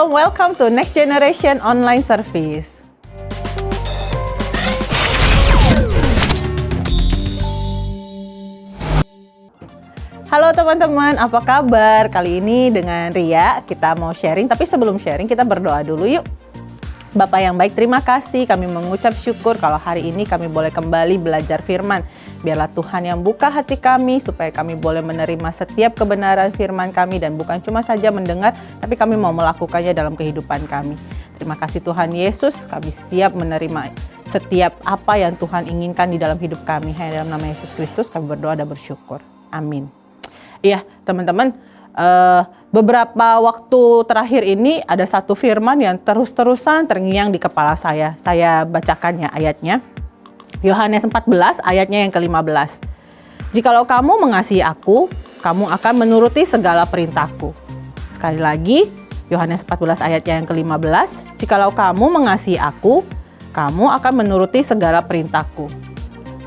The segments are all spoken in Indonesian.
welcome to Next Generation Online Service. Halo teman-teman, apa kabar? Kali ini dengan Ria, kita mau sharing, tapi sebelum sharing kita berdoa dulu yuk. Bapak yang baik, terima kasih, kami mengucap syukur kalau hari ini kami boleh kembali belajar firman. Biarlah Tuhan yang buka hati kami supaya kami boleh menerima setiap kebenaran firman kami dan bukan cuma saja mendengar, tapi kami mau melakukannya dalam kehidupan kami. Terima kasih Tuhan Yesus, kami siap menerima setiap apa yang Tuhan inginkan di dalam hidup kami. Hanya dalam nama Yesus Kristus kami berdoa dan bersyukur. Amin. Iya teman-teman, beberapa waktu terakhir ini ada satu firman yang terus-terusan terngiang di kepala saya. Saya bacakannya ayatnya. Yohanes 14 ayatnya yang ke-15. Jikalau kamu mengasihi aku, kamu akan menuruti segala perintahku. Sekali lagi, Yohanes 14 ayatnya yang ke-15. Jikalau kamu mengasihi aku, kamu akan menuruti segala perintahku.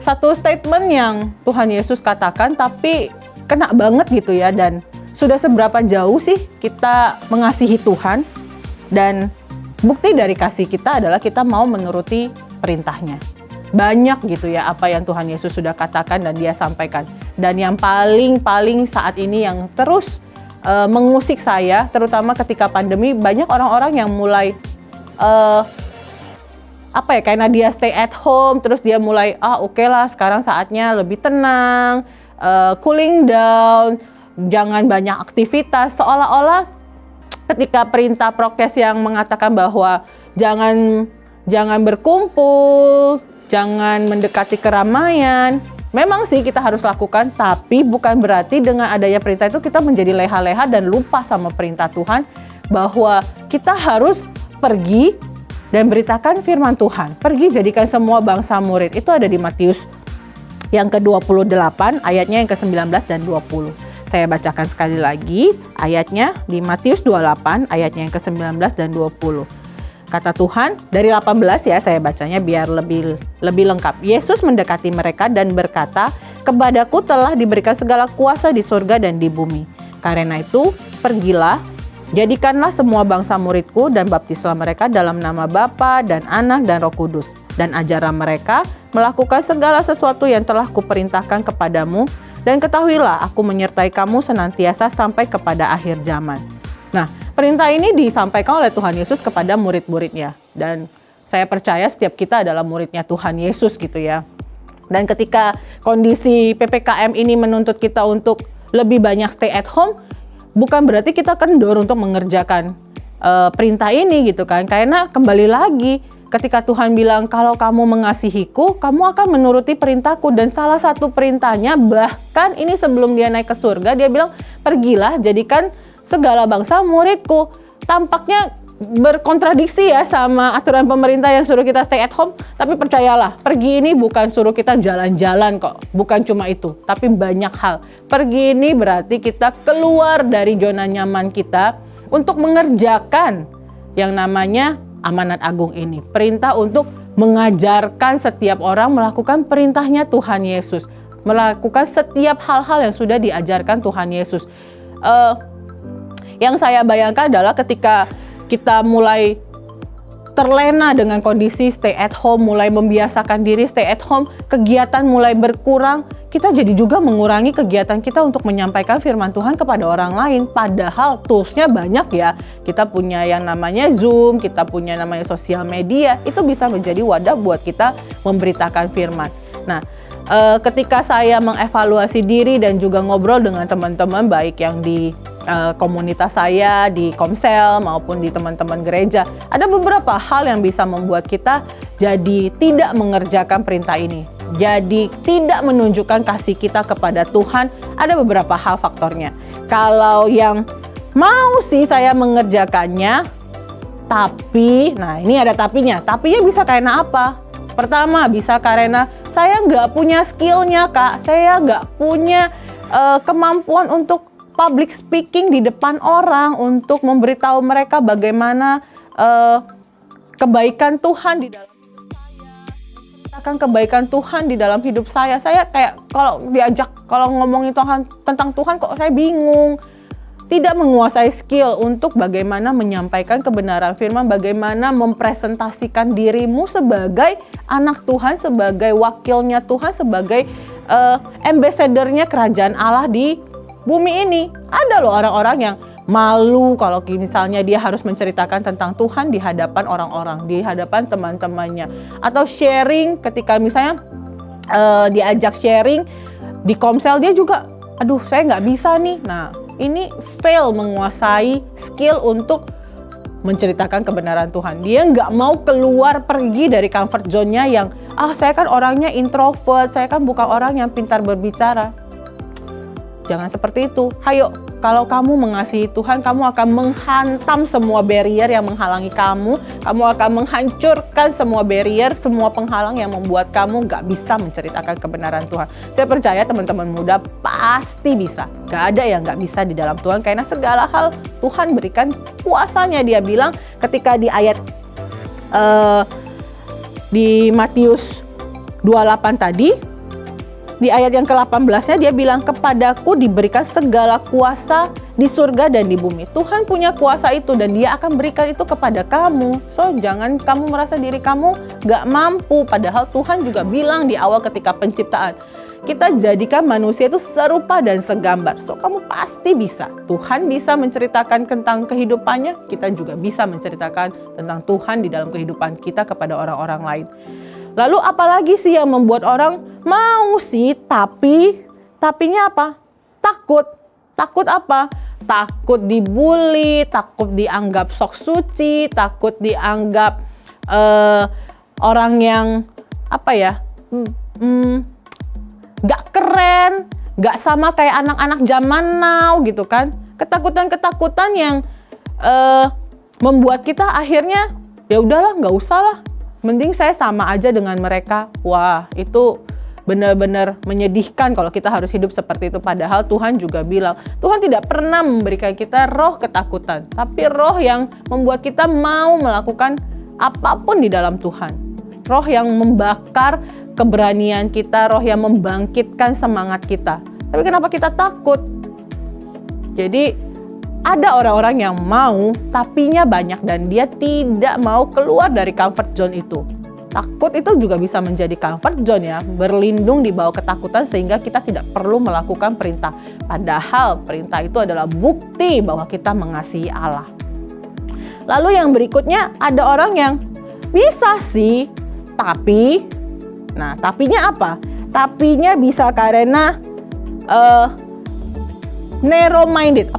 Satu statement yang Tuhan Yesus katakan tapi kena banget gitu ya. Dan sudah seberapa jauh sih kita mengasihi Tuhan, dan bukti dari kasih kita adalah kita mau menuruti perintahnya. Banyak gitu ya apa yang Tuhan Yesus sudah katakan dan dia sampaikan. Dan yang paling saat ini yang terus mengusik saya, terutama ketika pandemi, banyak orang-orang yang mulai karena dia stay at home, terus dia mulai oke lah sekarang saatnya lebih tenang, cooling down, jangan banyak aktivitas, seolah-olah ketika perintah prokes yang mengatakan bahwa jangan berkumpul, jangan mendekati keramaian. Memang sih kita harus lakukan, tapi bukan berarti dengan adanya perintah itu kita menjadi leha-leha dan lupa sama perintah Tuhan bahwa kita harus pergi dan beritakan firman Tuhan. Pergi jadikan semua bangsa murid. Itu ada di Matius yang ke-28 ayatnya yang ke-19 dan 20. Saya bacakan sekali lagi ayatnya di Matius 28 ayatnya yang ke-19 dan 20. Kata Tuhan, dari 18 ya saya bacanya biar lebih lengkap. Yesus mendekati mereka dan berkata, "Kepadaku telah diberikan segala kuasa di surga dan di bumi. Karena itu, pergilah, jadikanlah semua bangsa muridku dan baptislah mereka dalam nama Bapa dan Anak dan Roh Kudus. Dan ajarlah mereka melakukan segala sesuatu yang telah kuperintahkan kepadamu. Dan ketahuilah, aku menyertai kamu senantiasa sampai kepada akhir zaman." Nah, perintah ini disampaikan oleh Tuhan Yesus kepada murid-muridnya. Dan saya percaya setiap kita adalah muridnya Tuhan Yesus gitu ya. Dan ketika kondisi PPKM ini menuntut kita untuk lebih banyak stay at home, bukan berarti kita kendor untuk mengerjakan perintah ini gitu kan. Karena kembali lagi, ketika Tuhan bilang kalau kamu mengasihiku, kamu akan menuruti perintahku. Dan salah satu perintahnya, bahkan ini sebelum dia naik ke surga, dia bilang pergilah jadikan segala bangsa muridku. Tampaknya berkontradiksi ya sama aturan pemerintah yang suruh kita stay at home. Tapi percayalah, pergi ini bukan suruh kita jalan-jalan kok. Bukan cuma itu, tapi banyak hal. Pergi ini berarti kita keluar dari zona nyaman kita untuk mengerjakan yang namanya amanat agung ini. Perintah untuk mengajarkan setiap orang melakukan perintahnya Tuhan Yesus. Melakukan setiap hal-hal yang sudah diajarkan Tuhan Yesus. Yang saya bayangkan adalah ketika kita mulai terlena dengan kondisi stay at home, mulai membiasakan diri stay at home, kegiatan mulai berkurang, kita jadi juga mengurangi kegiatan kita untuk menyampaikan firman Tuhan kepada orang lain. Padahal toolsnya banyak ya. Kita punya yang namanya Zoom, kita punya namanya sosial media, itu bisa menjadi wadah buat kita memberitakan firman. Nah, ketika saya mengevaluasi diri dan juga ngobrol dengan teman-teman baik yang di komunitas saya, di Komsel maupun di teman-teman gereja, ada beberapa hal yang bisa membuat kita jadi tidak mengerjakan perintah ini. Jadi tidak menunjukkan kasih kita kepada Tuhan. Ada beberapa hal faktornya. Kalau yang mau sih saya mengerjakannya, tapi, nah ini ada tapinya. Tapinya bisa karena apa? Pertama, bisa karena saya nggak punya skillnya Kak. Saya nggak punya kemampuan untuk public speaking di depan orang, untuk memberitahu mereka bagaimana kebaikan Tuhan di dalam hidup saya, akan kebaikan Tuhan di dalam hidup saya. Saya kayak kalau ngomongin Tuhan, tentang Tuhan kok saya bingung. tidak menguasai skill untuk bagaimana menyampaikan kebenaran firman, bagaimana mempresentasikan dirimu sebagai anak Tuhan, sebagai wakilnya Tuhan, sebagai ambassador-nya kerajaan Allah di bumi ini. Ada loh orang-orang yang malu kalau misalnya dia harus menceritakan tentang Tuhan di hadapan orang-orang, di hadapan teman-temannya, atau sharing ketika misalnya diajak sharing di komsel, dia juga aduh saya nggak bisa nih. Nah ini fail menguasai skill untuk menceritakan kebenaran Tuhan. Dia nggak mau keluar pergi dari comfort zone-nya yang saya kan orangnya introvert, saya kan bukan orang yang pintar berbicara. Jangan seperti itu. Hayo, kalau kamu mengasihi Tuhan, kamu akan menghantam semua barrier yang menghalangi kamu. Kamu akan menghancurkan semua barrier, semua penghalang yang membuat kamu gak bisa menceritakan kebenaran Tuhan. Saya percaya teman-teman muda pasti bisa. Gak ada yang gak bisa di dalam Tuhan, karena segala hal Tuhan berikan kuasanya. Dia bilang ketika di ayat di Matius 28 tadi, di ayat yang ke-18-nya dia bilang, kepadaku diberikan segala kuasa di surga dan di bumi. Tuhan punya kuasa itu dan dia akan berikan itu kepada kamu. So jangan kamu merasa diri kamu gak mampu. Padahal Tuhan juga bilang di awal ketika penciptaan, kita jadikan manusia itu serupa dan segambar. So kamu pasti bisa. Tuhan bisa menceritakan tentang kehidupannya, kita juga bisa menceritakan tentang Tuhan di dalam kehidupan kita kepada orang-orang lain. Lalu apalagi sih yang membuat orang mau sih, tapinya apa? Takut. Takut apa? Takut dibully, takut dianggap sok suci, takut dianggap orang yang gak keren, gak sama kayak anak-anak zaman now gitu kan. Ketakutan-ketakutan yang membuat kita akhirnya ya udahlah, gak usah lah. Mending saya sama aja dengan mereka. Wah, itu benar-benar menyedihkan kalau kita harus hidup seperti itu. Padahal Tuhan juga bilang, Tuhan tidak pernah memberikan kita roh ketakutan, tapi roh yang membuat kita mau melakukan apapun di dalam Tuhan. Roh yang membakar keberanian kita, roh yang membangkitkan semangat kita. Tapi kenapa kita takut? Jadi ada orang-orang yang mau, tapinya banyak dan dia tidak mau keluar dari comfort zone itu. Takut itu juga bisa menjadi comfort zone ya, berlindung di bawah ketakutan sehingga kita tidak perlu melakukan perintah. Padahal perintah itu adalah bukti bahwa kita mengasihi Allah. Lalu yang berikutnya, ada orang yang bisa sih, tapi, nah tapinya apa? Tapinya bisa karena narrow minded,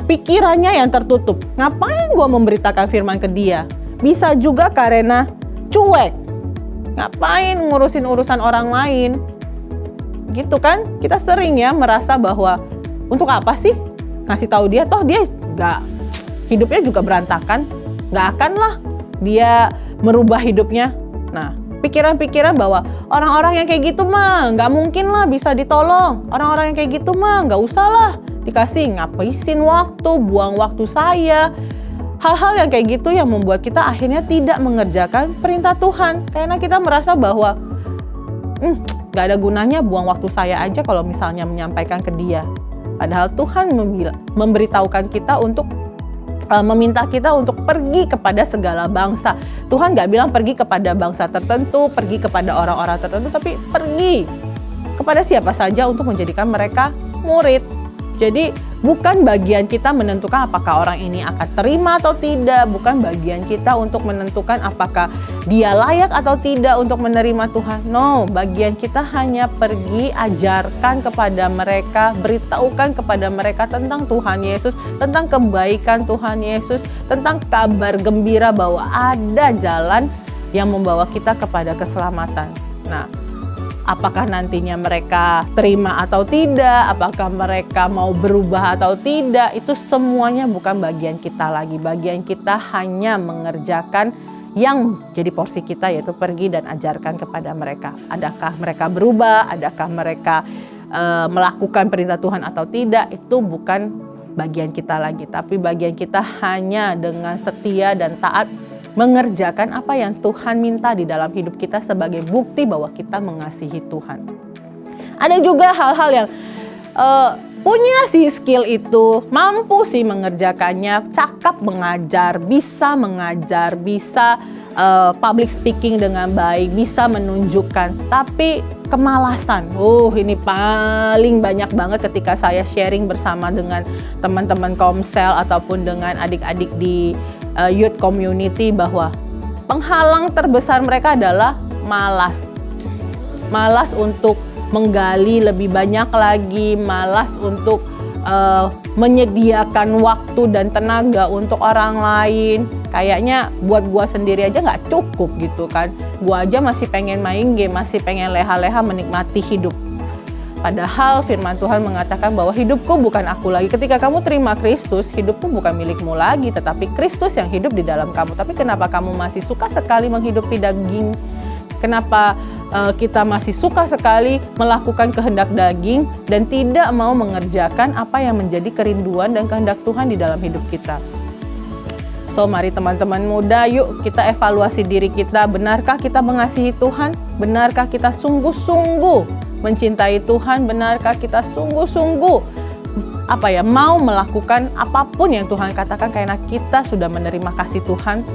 pikirannya yang tertutup. Ngapain gue memberitakan firman ke dia? Bisa juga karena cuek. Ngapain ngurusin urusan orang lain? Gitu kan? Kita sering ya merasa bahwa untuk apa sih ngasih tahu dia? Toh dia hidupnya juga berantakan. Gak akan lah dia merubah hidupnya. Nah, pikiran-pikiran bahwa orang-orang yang kayak gitu mah gak mungkin lah bisa ditolong. Orang-orang yang kayak gitu mah gak usah lah dikasih, ngapain waktu, buang waktu saya. Hal-hal yang kayak gitu yang membuat kita akhirnya tidak mengerjakan perintah Tuhan. Karena kita merasa bahwa gak ada gunanya buang waktu saya aja kalau misalnya menyampaikan ke dia. Padahal Tuhan memberitahukan kita untuk meminta kita untuk pergi kepada segala bangsa. Tuhan gak bilang pergi kepada bangsa tertentu, pergi kepada orang-orang tertentu, tapi pergi kepada siapa saja untuk menjadikan mereka murid. Jadi bukan bagian kita menentukan apakah orang ini akan terima atau tidak. Bukan bagian kita untuk menentukan apakah dia layak atau tidak untuk menerima Tuhan. No, bagian kita hanya pergi, ajarkan kepada mereka, beritahukan kepada mereka tentang Tuhan Yesus, tentang kebaikan Tuhan Yesus, tentang kabar gembira bahwa ada jalan yang membawa kita kepada keselamatan. Nah, apakah nantinya mereka terima atau tidak, apakah mereka mau berubah atau tidak, itu semuanya bukan bagian kita lagi. Bagian kita hanya mengerjakan yang jadi porsi kita, yaitu pergi dan ajarkan kepada mereka. Adakah mereka berubah, adakah mereka melakukan perintah Tuhan atau tidak, itu bukan bagian kita lagi. Tapi bagian kita hanya dengan setia dan taat mengerjakan apa yang Tuhan minta di dalam hidup kita sebagai bukti bahwa kita mengasihi Tuhan. Ada juga hal-hal yang punya si skill itu, mampu sih mengerjakannya, cakap mengajar, bisa public speaking dengan baik, bisa menunjukkan, tapi kemalasan. Ini paling banyak banget ketika saya sharing bersama dengan teman-teman Komsel ataupun dengan adik-adik di youth community bahwa penghalang terbesar mereka adalah malas. Malas untuk menggali lebih banyak lagi, malas untuk menyediakan waktu dan tenaga untuk orang lain. Kayaknya buat gua sendiri aja nggak cukup gitu kan. Gua aja masih pengen main game, masih pengen leha-leha menikmati hidup. Padahal firman Tuhan mengatakan bahwa hidupku bukan aku lagi. Ketika kamu terima Kristus, hidupku bukan milikmu lagi, tetapi Kristus yang hidup di dalam kamu. Tapi kenapa kamu masih suka sekali menghidupi daging? Kenapa kita masih suka sekali melakukan kehendak daging dan tidak mau mengerjakan apa yang menjadi kerinduan dan kehendak Tuhan di dalam hidup kita? So, mari teman-teman muda, yuk kita evaluasi diri kita. Benarkah kita mengasihi Tuhan? Benarkah kita sungguh-sungguh mencintai Tuhan? Benarkah kita sungguh-sungguh mau melakukan apapun yang Tuhan katakan karena kita sudah menerima kasih Tuhan?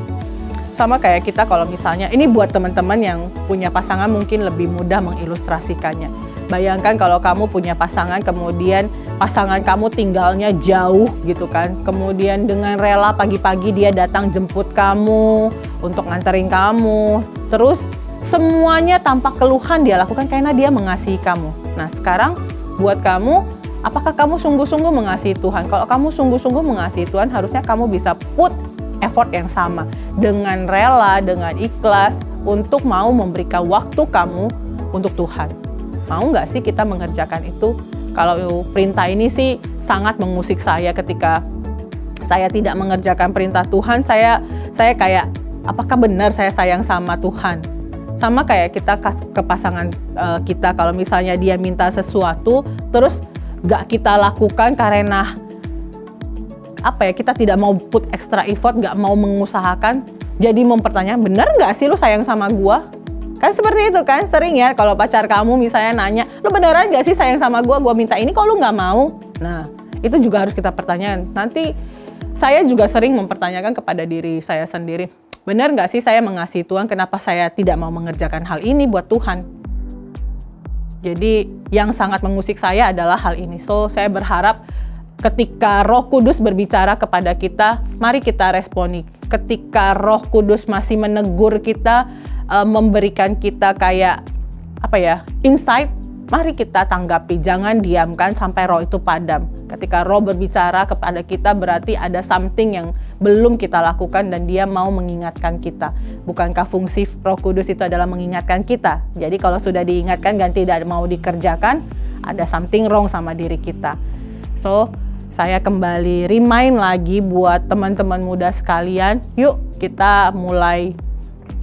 Sama kayak kita kalau misalnya, ini buat teman-teman yang punya pasangan mungkin lebih mudah mengilustrasikannya. Bayangkan kalau kamu punya pasangan, kemudian pasangan kamu tinggalnya jauh gitu kan. Kemudian dengan rela pagi-pagi dia datang jemput kamu untuk nganterin kamu. Terus semuanya tanpa keluhan dia lakukan karena dia mengasihi kamu. Nah sekarang buat kamu, apakah kamu sungguh-sungguh mengasihi Tuhan? Kalau kamu sungguh-sungguh mengasihi Tuhan, harusnya kamu bisa put effort yang sama, dengan rela, dengan ikhlas untuk mau memberikan waktu kamu untuk Tuhan. Mau nggak sih kita mengerjakan itu? Kalau perintah ini sih sangat mengusik saya ketika saya tidak mengerjakan perintah Tuhan. Saya kayak, apakah benar saya sayang sama Tuhan? Sama kayak kita ke pasangan kita, kalau misalnya dia minta sesuatu terus nggak kita lakukan karena kita tidak mau put extra effort, nggak mau mengusahakan, jadi mempertanyakan, benar nggak sih lu sayang sama gua? Kan seperti itu kan, sering ya kalau pacar kamu misalnya nanya, lu beneran nggak sih sayang sama gua minta ini kok lu nggak mau? Nah itu juga harus kita pertanyakan. Nanti saya juga sering mempertanyakan kepada diri saya sendiri, benar nggak sih saya mengasihi Tuhan, kenapa saya tidak mau mengerjakan hal ini buat Tuhan? Jadi yang sangat mengusik saya adalah hal ini. So saya berharap ketika Roh Kudus berbicara kepada kita, mari kita responi. Ketika Roh Kudus masih menegur kita, memberikan kita kayak insight, mari kita tanggapi. Jangan diamkan sampai roh itu padam. Ketika roh berbicara kepada kita, berarti ada something yang belum kita lakukan dan dia mau mengingatkan kita. Bukankah fungsi Roh Kudus itu adalah mengingatkan kita? Jadi kalau sudah diingatkan dan tidak mau dikerjakan, ada something wrong sama diri kita. So, saya kembali remind lagi buat teman-teman muda sekalian, yuk kita mulai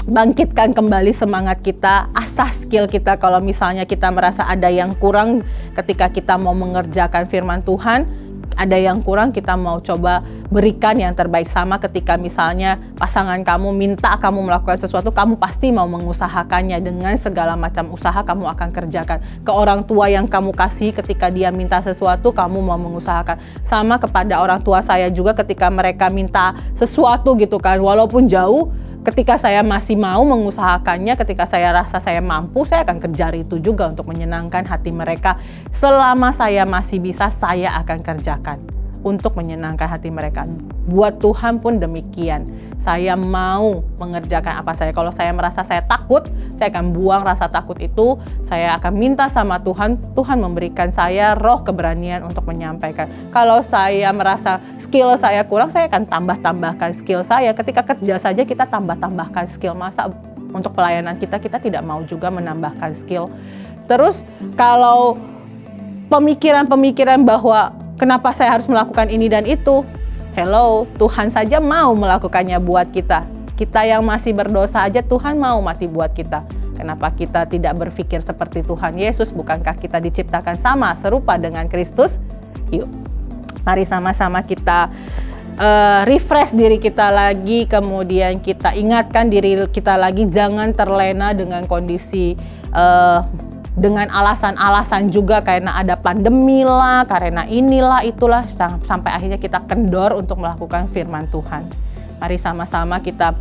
bangkitkan kembali semangat kita, asah skill kita. Kalau misalnya kita merasa ada yang kurang ketika kita mau mengerjakan firman Tuhan, ada yang kurang, kita mau coba berikan yang terbaik. Sama ketika misalnya pasangan kamu minta kamu melakukan sesuatu, kamu pasti mau mengusahakannya. Dengan segala macam usaha kamu akan kerjakan. Ke orang tua yang kamu kasih, ketika dia minta sesuatu, kamu mau mengusahakan. Sama kepada orang tua saya juga ketika mereka minta sesuatu gitu kan, walaupun jauh, ketika saya masih mau mengusahakannya, ketika saya rasa saya mampu, saya akan kejar itu juga untuk menyenangkan hati mereka. Selama saya masih bisa, saya akan kerjakan untuk menyenangkan hati mereka. Buat Tuhan pun demikian. Saya mau mengerjakan apa saya. Kalau saya merasa saya takut, saya akan buang rasa takut itu. Saya akan minta sama Tuhan, Tuhan memberikan saya roh keberanian untuk menyampaikan. Kalau saya merasa skill saya kurang, saya akan tambah-tambahkan skill saya. Ketika kerja saja kita tambah-tambahkan skill. Masa untuk pelayanan kita tidak mau juga menambahkan skill. Terus kalau pemikiran-pemikiran bahwa kenapa saya harus melakukan ini dan itu? Hello, Tuhan saja mau melakukannya buat kita. Kita yang masih berdosa aja Tuhan mau mati buat kita. Kenapa kita tidak berpikir seperti Tuhan Yesus? Bukankah kita diciptakan sama, serupa dengan Kristus? Yuk, mari sama-sama kita refresh diri kita lagi. Kemudian kita ingatkan diri kita lagi, jangan terlena dengan kondisi dengan alasan-alasan juga karena ada pandemi lah, karena inilah itulah, sampai akhirnya kita kendor untuk melakukan firman Tuhan. Mari sama-sama kita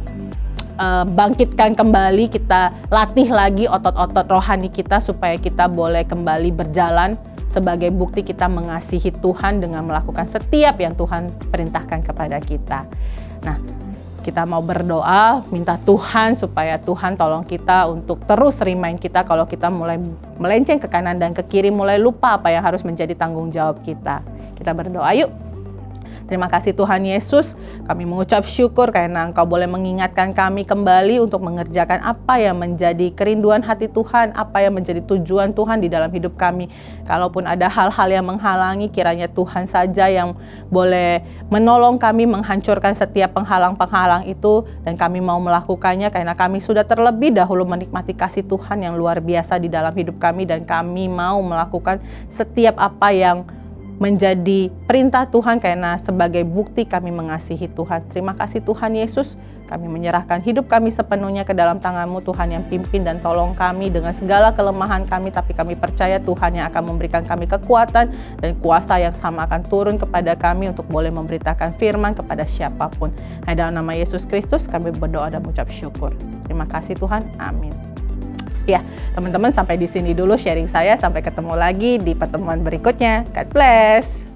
bangkitkan kembali, kita latih lagi otot-otot rohani kita supaya kita boleh kembali berjalan sebagai bukti kita mengasihi Tuhan dengan melakukan setiap yang Tuhan perintahkan kepada kita. Nah, kita mau berdoa, minta Tuhan supaya Tuhan tolong kita untuk terus remind kita kalau kita mulai melenceng ke kanan dan ke kiri, mulai lupa apa yang harus menjadi tanggung jawab kita. Kita berdoa yuk. Terima kasih Tuhan Yesus, kami mengucap syukur karena Engkau boleh mengingatkan kami kembali untuk mengerjakan apa yang menjadi kerinduan hati Tuhan, apa yang menjadi tujuan Tuhan di dalam hidup kami. Kalaupun ada hal-hal yang menghalangi, kiranya Tuhan saja yang boleh menolong kami menghancurkan setiap penghalang-penghalang itu, dan kami mau melakukannya karena kami sudah terlebih dahulu menikmati kasih Tuhan yang luar biasa di dalam hidup kami, dan kami mau melakukan setiap apa yang menjadi perintah Tuhan karena sebagai bukti kami mengasihi Tuhan. Terima kasih Tuhan Yesus, kami menyerahkan hidup kami sepenuhnya ke dalam tangan-Mu Tuhan, yang pimpin dan tolong kami dengan segala kelemahan kami, tapi kami percaya Tuhan yang akan memberikan kami kekuatan dan kuasa yang sama akan turun kepada kami untuk boleh memberitakan firman kepada siapapun. Dalam nama Yesus Kristus kami berdoa dan mengucap syukur. Terima kasih Tuhan, amin. Ya, teman-teman, sampai di sini dulu sharing saya. Sampai ketemu lagi di pertemuan berikutnya. God bless.